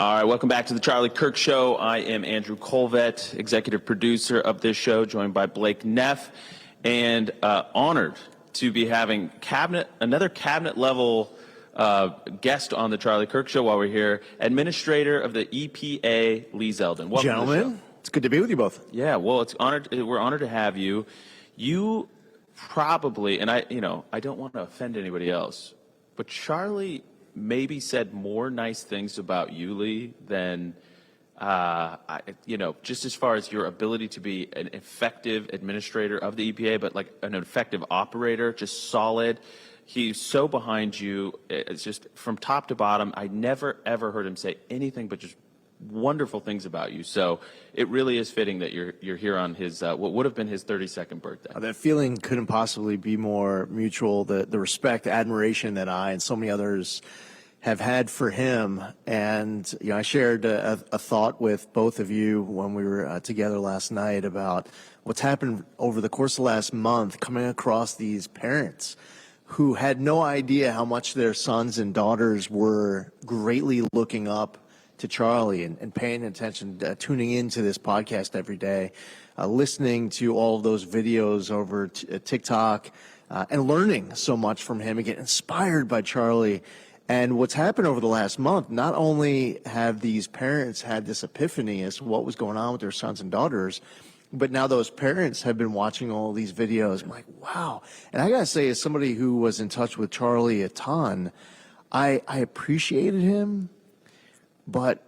All right, welcome back to the Charlie Kirk Show. I am Andrew Kolvet, executive producer of this show, joined by Blake Neff, and honored to be having another cabinet-level guest on the Charlie Kirk Show while we're here, Administrator of the EPA, Lee Zeldin. Welcome, gentlemen. It's good to be with you both. Yeah, well, we're honored to have you. You probably, and I don't want to offend anybody else, but Charlie maybe said more nice things about you, Lee, than, just as far as your ability to be an effective administrator of the EPA, but like an effective operator, just solid. He's so behind you. It's just from top to bottom. I never, ever heard him say anything but just wonderful things about you. So it really is fitting that you're here on his what would have been his 32nd birthday. That feeling couldn't possibly be more mutual. The respect, the admiration that I and so many others have had for him. And I shared a thought with both of you when we were together last night about what's happened over the course of the last month, coming across these parents who had no idea how much their sons and daughters were greatly looking up to Charlie and paying attention, tuning into this podcast every day, listening to all of those videos over TikTok, and learning so much from him and getting inspired by Charlie. And what's happened over the last month, not only have these parents had this epiphany as to what was going on with their sons and daughters, but now those parents have been watching all these videos. I'm like, wow. And I got to say, as somebody who was in touch with Charlie a ton, I appreciated him. But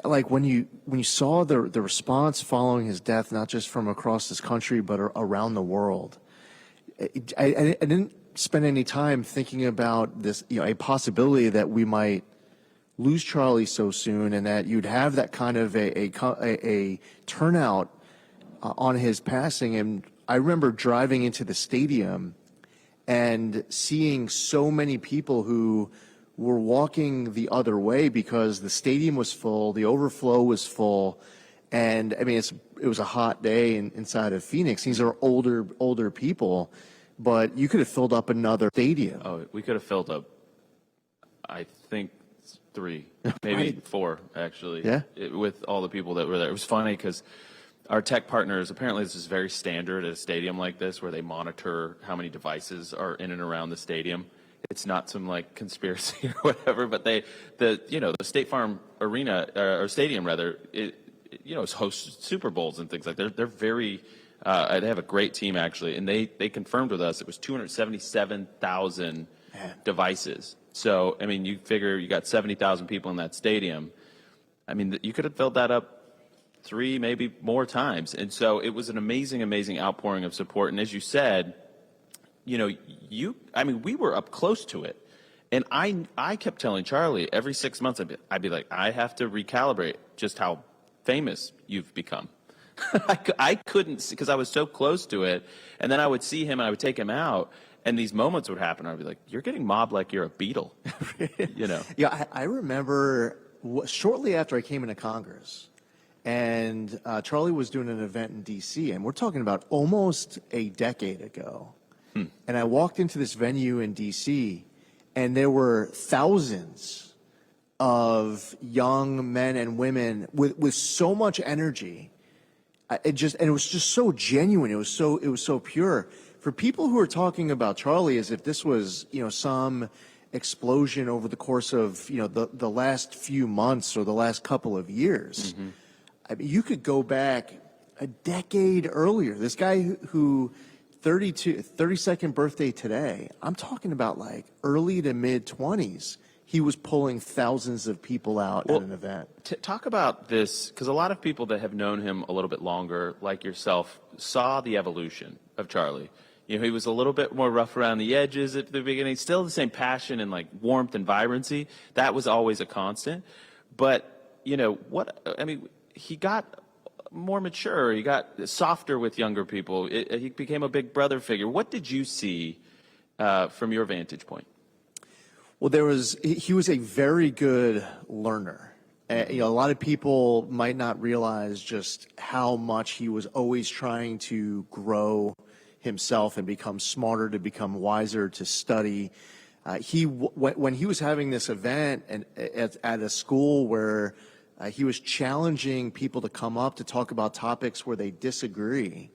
like when you saw the response following his death, not just from across this country, but around the world, I didn't spend any time thinking about this, a possibility that we might lose Charlie so soon, and that you'd have that kind of a turnout on his passing. And I remember driving into the stadium and seeing so many people who were walking the other way because the stadium was full, the overflow was full, and I mean it was a hot day inside of Phoenix. These are older people, but you could have filled up another stadium. Oh, we could have filled up, I think, 3, maybe Right. 4, actually. Yeah. With all the people that were there. It was funny because our tech partners, apparently this is very standard at a stadium like this, where they monitor how many devices are in and around the stadium. It's not some like conspiracy or whatever, but the State Farm Arena or stadium rather, it hosts Super Bowls and things like that. They're very they have a great team actually, and they confirmed with us it was 277,000 devices. So I mean, you figure you got 70,000 people in that stadium. I mean, you could have filled that up 3, maybe more times, and so it was an amazing outpouring of support. And as you said, we were up close to it. And I kept telling Charlie every 6 months, I'd be like, I have to recalibrate just how famous you've become. I couldn't, because I was so close to it. And then I would see him and I would take him out, and these moments would happen. I'd be like, you're getting mobbed like you're a Beatle. Yeah, I remember shortly after I came into Congress, and Charlie was doing an event in D.C., and we're talking about almost a decade ago. And I walked into this venue in D.C., and there were thousands of young men and women with so much energy. It was just so genuine. It was so pure. For people who are talking about Charlie as if this was, some explosion over the course of, the last few months or the last couple of years, I mean, you could go back a decade earlier. This guy who 32nd birthday today, I'm talking about like early to mid 20s. He was pulling thousands of people out at an event. Talk about this, because a lot of people that have known him a little bit longer, like yourself, saw the evolution of Charlie. He was a little bit more rough around the edges at the beginning, still the same passion and like warmth and vibrancy. That was always a constant. But, he got more mature. He got softer with younger people. He became a big brother figure. What did you see from your vantage point? Well, he was a very good learner. A lot of people might not realize just how much he was always trying to grow himself and become smarter, to become wiser, to study. When he was having this event and at a school where he was challenging people to come up to talk about topics where they disagree,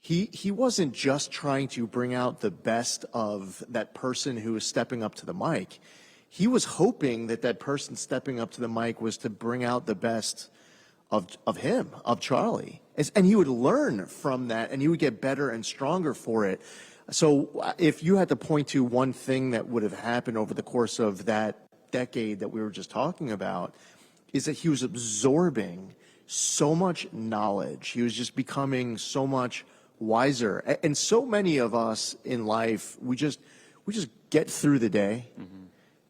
he wasn't just trying to bring out the best of that person who was stepping up to the mic. He was hoping that that person stepping up to the mic was to bring out the best of him, of Charlie. And he would learn from that, and he would get better and stronger for it. So if you had to point to one thing that would have happened over the course of that decade that we were just talking about, is that he was absorbing so much knowledge. He was just becoming so much wiser. And so many of us in life, we just get through the day.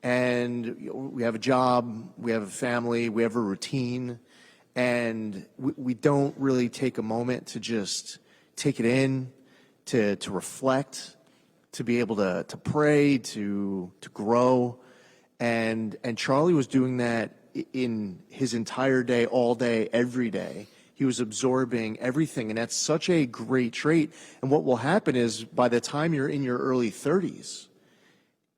And we have a job, we have a family, we have a routine, and we don't really take a moment to just take it in, to reflect, to be able to pray, to grow. And Charlie was doing that in his entire day, all day, every day. He was absorbing everything, and that's such a great trait. And what will happen is by the time you're in your early 30s,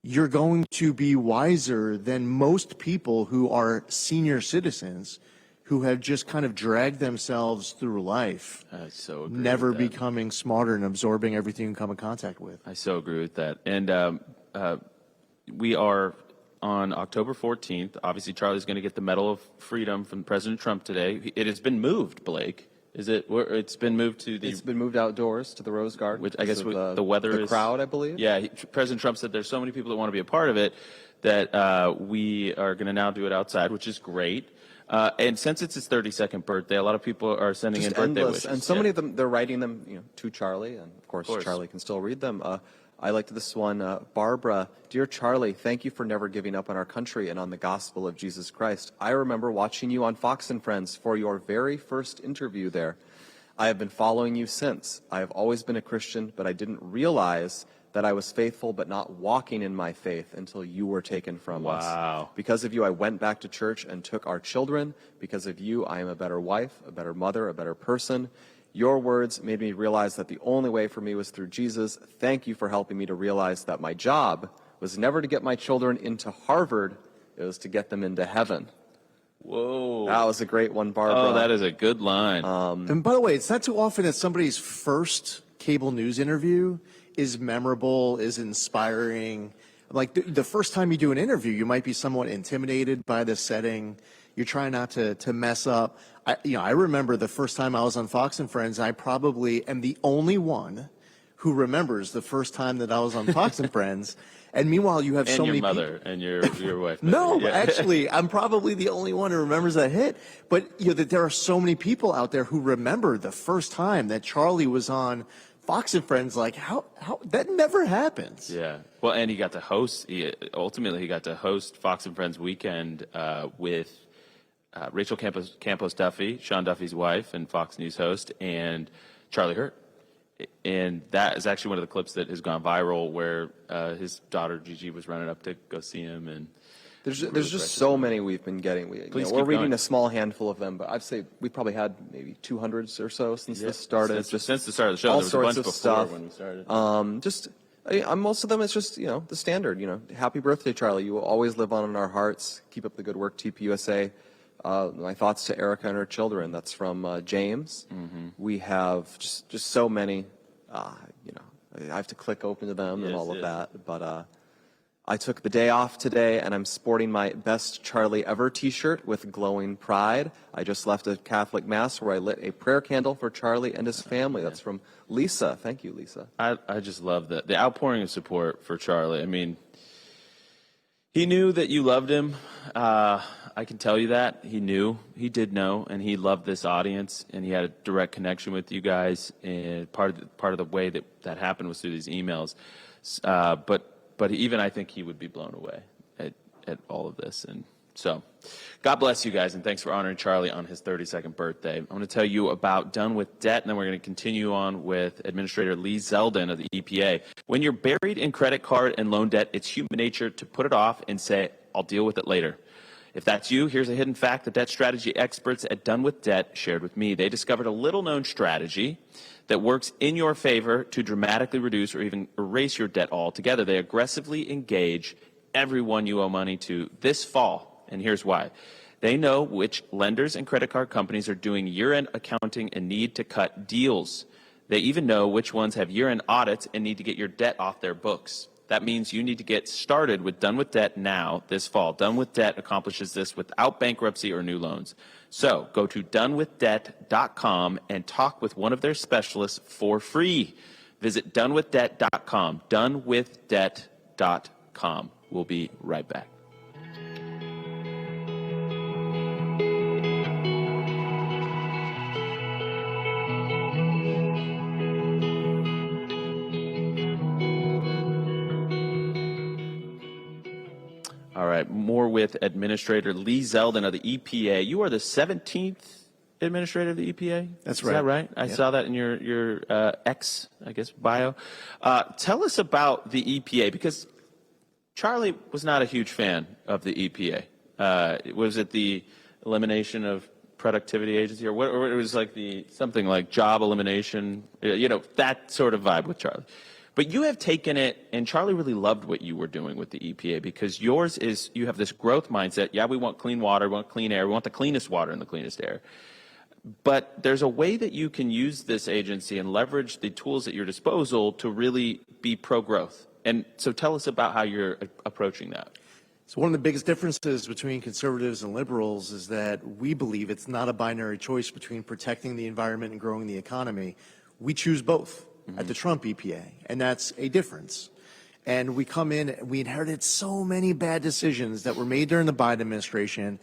you're going to be wiser than most people who are senior citizens who have just kind of dragged themselves through life, I so agree never with that. becoming smarter and absorbing everything you come in contact with. I so agree with that. And we are on October 14th. Obviously, Charlie's going to get the Medal of Freedom from President Trump today. It has been moved, Blake. Is it? It's been moved to the. It's been moved outdoors to the Rose Garden. Which I guess because of the weather the is. crowd, I believe. Yeah, President Trump said there's so many people that want to be a part of it that we are going to now do it outside, which is great. And since it's his 32nd birthday, a lot of people are sending in birthday endless. wishes. And so many of them, they're writing them, to Charlie, and of course Charlie can still read them. I liked this one, Barbara. Dear Charlie, thank you for never giving up on our country and on the gospel of Jesus Christ. I remember watching you on Fox and Friends for your very first interview there. I have been following you since. I have always been a Christian, but I didn't realize that I was faithful but not walking in my faith until you were taken from us. Wow. Because of you, I went back to church and took our children. Because of you, I am a better wife, a better mother, a better person. Your words made me realize that the only way for me was through Jesus. Thank you for helping me to realize that my job was never to get my children into Harvard. It was to get them into heaven. Whoa. That was a great one, Barbara. Oh, that is a good line. And by the way, it's not too often that somebody's first cable news interview is memorable, is inspiring. Like the first time you do an interview, you might be somewhat intimidated by the setting. You're trying not to mess up. I remember the first time I was on Fox and Friends, I probably am the only one who remembers the first time that I was on Fox and Friends. And meanwhile, you have and so your many mother and your wife. No, Yeah. actually, I'm probably the only one who remembers that hit. But that there are so many people out there who remember the first time that Charlie was on Fox and Friends. Like, how that never happens. Yeah. Well, and he got to host. Ultimately, he got to host Fox and Friends weekend with Rachel Campos Duffy, Sean Duffy's wife and Fox News host, and Charlie Hurt. And that is actually one of the clips that has gone viral, where his daughter Gigi was running up to go see him. And There's just so many we've been getting. Please we're keep reading going. a small handful of them, but I'd say we probably had maybe 200 or so since this started. Since the start of the show, all there was a sorts bunch of before stuff. when we started. Most of them, it's just, the standard, happy birthday, Charlie. You will always live on in our hearts. Keep up the good work, TPUSA. My thoughts to Erica and her children. That's from James. Mm-hmm. We have just so many, I have to click open to them and all of that. But I took the day off today, and I'm sporting my Best Charlie Ever t-shirt with glowing pride. I just left a Catholic Mass where I lit a prayer candle for Charlie and his family. That's from Lisa. Thank you, Lisa. I just love the outpouring of support for Charlie. I mean, he knew that you loved him. I can tell you that. He did know, and he loved this audience, and he had a direct connection with you guys. And part of the way that happened was through these emails. But even I think he would be blown away at all of this. And so God bless you guys, and thanks for honoring Charlie on his 32nd birthday. I'm going to tell you about Done with Debt, and then we're going to continue on with Administrator Lee Zeldin of the EPA. When you're buried in credit card and loan debt, it's human nature to put it off and say, I'll deal with it later. If that's you, here's a hidden fact the debt strategy experts at Done with Debt shared with me. They discovered a little-known strategy that works in your favor to dramatically reduce or even erase your debt altogether. They aggressively engage everyone you owe money to this fall, and here's why. They know which lenders and credit card companies are doing year-end accounting and need to cut deals. They even know which ones have year-end audits and need to get your debt off their books. That means you need to get started with Done with Debt now this fall. Done with Debt accomplishes this without bankruptcy or new loans. So go to donewithdebt.com and talk with one of their specialists for free. Visit donewithdebt.com. Donewithdebt.com. We'll be right back. All right, more with Administrator Lee Zeldin of the EPA. You are the 17th Administrator of the EPA? That's Is right. that right? I saw that in your X, I guess, bio. Tell us about the EPA, because Charlie was not a huge fan of the EPA. Was it the elimination of productivity agency, or what? Or it was like something like job elimination, that sort of vibe with Charlie. But you have taken it, and Charlie really loved what you were doing with the EPA, because yours is, you have this growth mindset. Yeah, we want clean water, we want clean air, we want the cleanest water and the cleanest air. But there's a way that you can use this agency and leverage the tools at your disposal to really be pro-growth. And so tell us about how you're approaching that. So one of the biggest differences between conservatives and liberals is that we believe it's not a binary choice between protecting the environment and growing the economy. We choose both at the Trump EPA, and that's a difference. And we come in, we inherited so many bad decisions that were made during the Biden administration.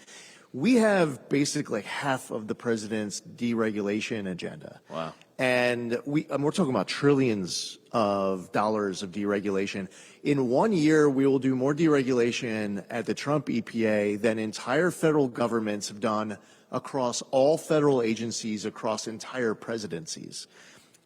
We have basically half of the president's deregulation agenda. Wow. And we're talking about trillions of dollars of deregulation. In 1 year, we will do more deregulation at the Trump EPA than entire federal governments have done across all federal agencies across entire presidencies.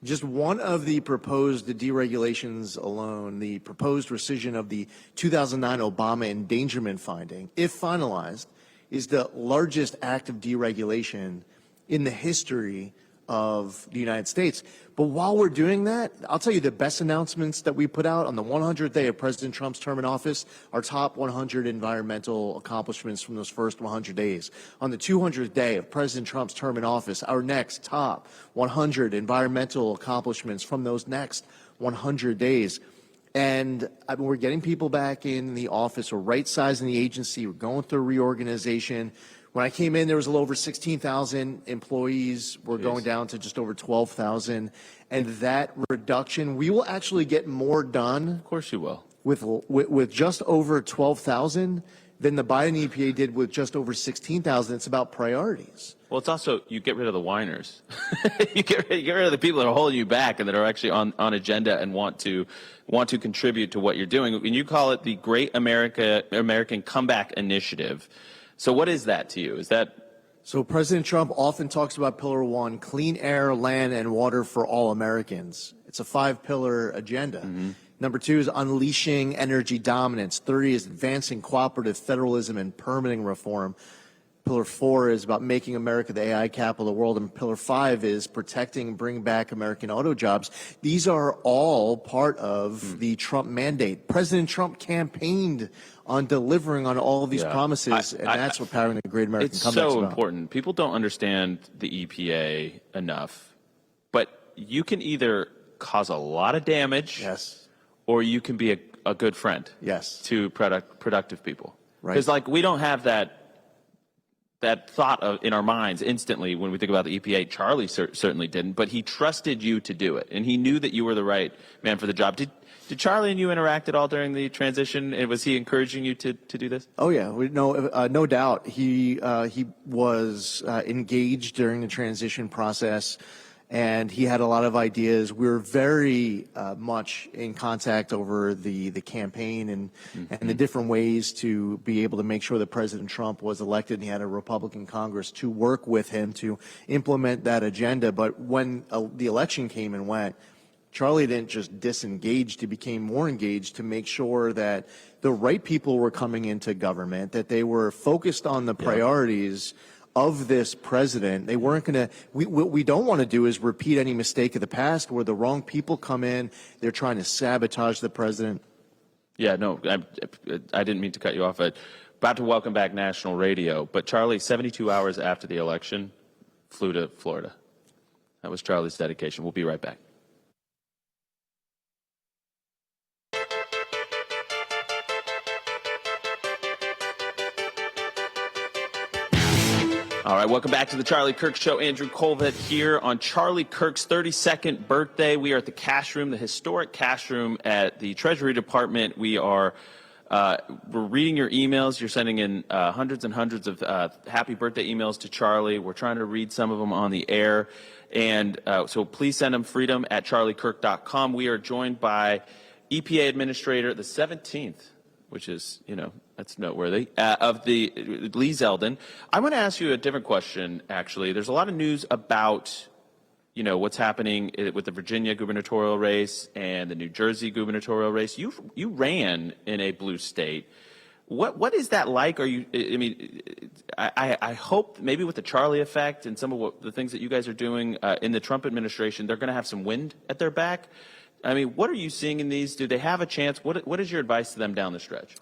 Just one of the proposed deregulations alone, the proposed rescission of the 2009 Obama endangerment finding, if finalized, is the largest act of deregulation in the history of the United States. But while we're doing that, I'll tell you the best announcements that we put out on the 100th day of President Trump's term in office, our top 100 environmental accomplishments from those first 100 days. On the 200th day of President Trump's term in office, our next top 100 environmental accomplishments from those next 100 days. And we're getting people back in the office. We're right-sizing the agency. We're going through reorganization. When I came in, there was a little over 16,000 employees. We're going down to just over 12,000. And that reduction, we will actually get more done. Of course you will. With just over 12,000 than the Biden EPA did with just over 16,000. It's about priorities. Well, it's also, you get rid of the whiners. you get rid of the people that are holding you back and that are actually on agenda and want to contribute to what you're doing. And you call it the Great American Comeback Initiative. So what is that to you? Is that? So President Trump often talks about pillar one, clean air, land, and water for all Americans. It's a 5-pillar agenda. Mm-hmm. Number 2 is unleashing energy dominance. 3 is advancing cooperative federalism and permitting reform. Pillar 4 is about making America the AI capital of the world. And Pillar 5 is protecting and bring back American auto jobs. These are all part of the Trump mandate. President Trump campaigned on delivering on all of these promises, and that's what powering the Great American Comeback is about. It's so important. People don't understand the EPA enough, but you can either cause a lot of damage, or you can be a good friend, to productive people. Right. Because we don't have that thought in our minds instantly when we think about the EPA. Charlie certainly didn't, but he trusted you to do it, and he knew that you were the right man for the job. Did Charlie and you interact at all during the transition? And was he encouraging you to do this? Oh yeah, no doubt. He was engaged during the transition process, and he had a lot of ideas. We were very much in contact over the campaign and the different ways to be able to make sure that President Trump was elected, and he had a Republican Congress to work with him to implement that agenda. But when the election came and went, Charlie didn't just disengage, he became more engaged to make sure that the right people were coming into government, that they were focused on the priorities of this president. They weren't going to, what we don't want to do is repeat any mistake of the past where the wrong people come in, they're trying to sabotage the president. Yeah, no, I didn't mean to cut you off. About to welcome back national radio, but Charlie, 72 hours after the election, flew to Florida. That was Charlie's dedication. We'll be right back. All right, welcome back to the Charlie Kirk Show. Andrew Kolvet here on Charlie Kirk's 32nd birthday. We are at the cash room, the historic cash room at the Treasury Department. We're reading your emails. You're sending in hundreds and hundreds of happy birthday emails to Charlie. We're trying to read some of them on the air. And so please send them freedom@charliekirk.com. We are joined by EPA Administrator, the 17th, which is, that's noteworthy, of the Lee Zeldin. I want to ask you a different question, actually. There's a lot of news about, what's happening with the Virginia gubernatorial race and the New Jersey gubernatorial race. You ran in a blue state. What is that like? I hope maybe with the Charlie effect and some of the things that you guys are doing in the Trump administration, they're going to have some wind at their back. What are you seeing in these? Do they have a chance? What is your advice to them down the stretch?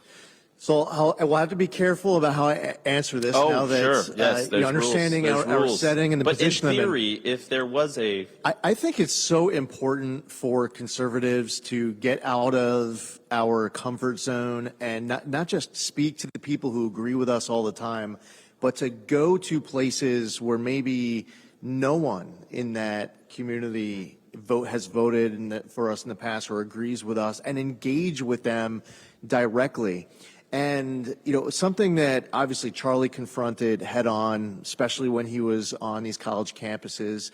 So I will have to be careful about how I answer this now that sure. Yes, understanding our setting and the position. But in theory, if there was I think it's so important for conservatives to get out of our comfort zone and not just speak to the people who agree with us all the time, but to go to places where maybe no one in that community has voted for us in the past or agrees with us, and engage with them directly. And, something that obviously Charlie confronted head on, especially when he was on these college campuses,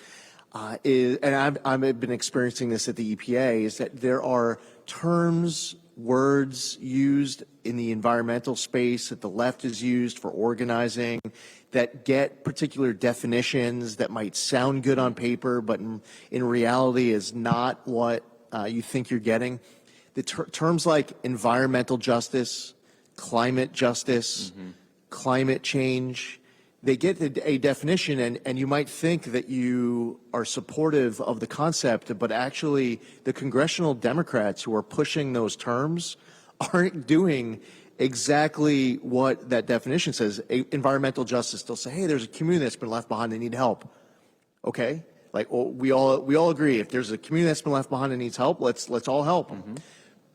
and I've been experiencing this at the EPA, is that there are terms, words used in the environmental space that the left is used for organizing that get particular definitions that might sound good on paper, but in reality is not what you think you're getting. The terms like environmental justice, climate justice, climate change, they get a definition, and you might think that you are supportive of the concept, but actually the congressional Democrats who are pushing those terms aren't doing exactly what that definition says. Environmental justice, they'll say, hey, there's a community that's been left behind, they need help. Okay, we all agree, if there's a community that's been left behind and needs help, let's all help them.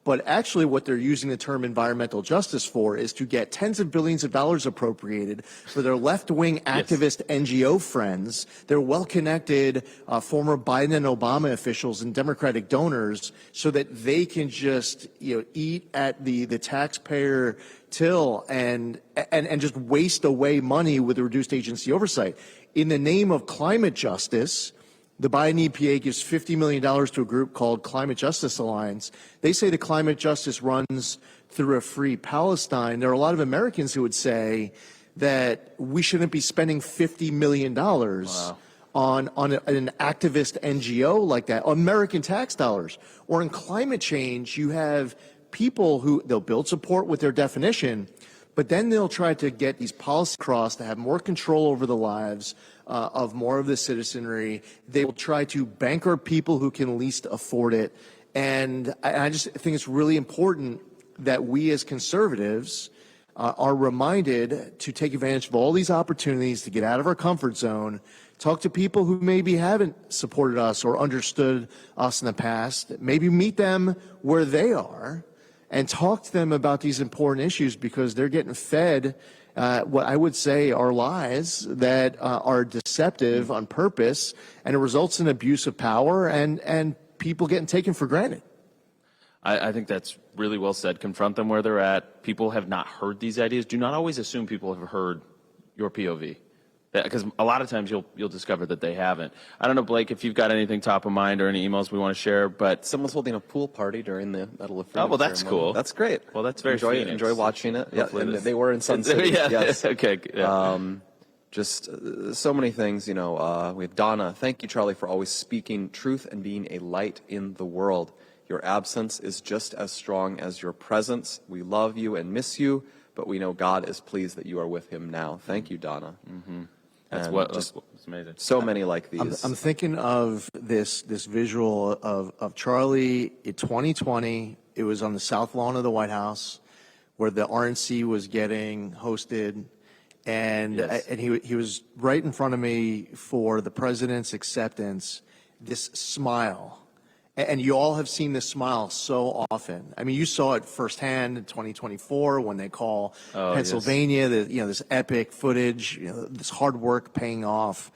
But actually what they're using the term environmental justice for is to get tens of billions of dollars appropriated for their left-wing activist NGO friends, their well-connected former Biden and Obama officials and Democratic donors, so that they can just eat at the taxpayer till and just waste away money with reduced agency oversight. In the name of climate justice, the Biden EPA gives $50 million to a group called Climate Justice Alliance. They say the climate justice runs through a free Palestine. There are a lot of Americans who would say that we shouldn't be spending $50 million on an activist NGO like that, American tax dollars. Or in climate change, you have people who they'll build support with their definition, but then they'll try to get these policies across to have more control over the lives of more of the citizenry. They will try to bankrupt people who can least afford it. And I just think it's really important that we as conservatives are reminded to take advantage of all these opportunities to get out of our comfort zone, talk to people who maybe haven't supported us or understood us in the past, maybe meet them where they are and talk to them about these important issues, because they're getting fed what I would say are lies that are deceptive on purpose, and it results in abuse of power and people getting taken for granted. I think that's really well said. Confront them where they're at. People have not heard these ideas. Do not always assume people have heard your POV, because a lot of times you'll discover that they haven't. I don't know, Blake, if you've got anything top of mind or any emails we want to share, but someone's holding a pool party during the Medal of Freedom. Oh, well, that's ceremony. cool. That's great. Well, that's very enjoy watching it. Yeah, and they were in Sun City. Yes. Okay. Yeah. just so many things, we have Donna. Thank you, Charlie, for always speaking truth and being a light in the world. Your absence is just as strong as your presence. We love you and miss you, but we know God is pleased that you are with him now. Thank you, Donna. Mm-hmm. That's amazing. So many like these. I'm thinking of this visual of Charlie in 2020. It was on the south lawn of the White House where the RNC was getting hosted. And, Yes. and he was right in front of me for the president's acceptance, this smile. And you all have seen this smile so often. I mean, you saw it firsthand in 2024 when they call Pennsylvania, this epic footage, this hard work paying off.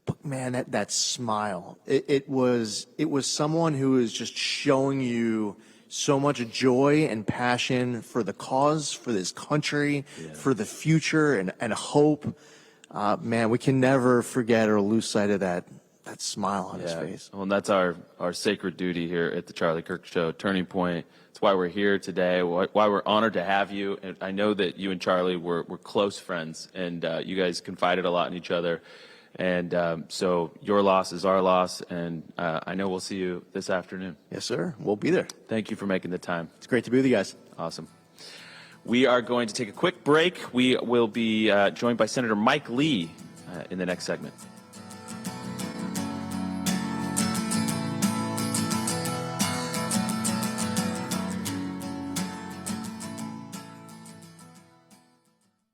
But man, that smile, it was someone who is just showing you so much joy and passion for the cause, for this country, for the future, and hope. Man, we can never forget or lose sight of that smile on his face. Well, and that's our sacred duty here at the Charlie Kirk Show, Turning Point. It's why we're here today, why we're honored to have you. And I know that you and Charlie were close friends, and you guys confided a lot in each other. And so your loss is our loss, and I know we'll see you this afternoon. Yes, sir. We'll be there. Thank you for making the time. It's great to be with you guys. Awesome. We are going to take a quick break. We will be joined by Senator Mike Lee in the next segment.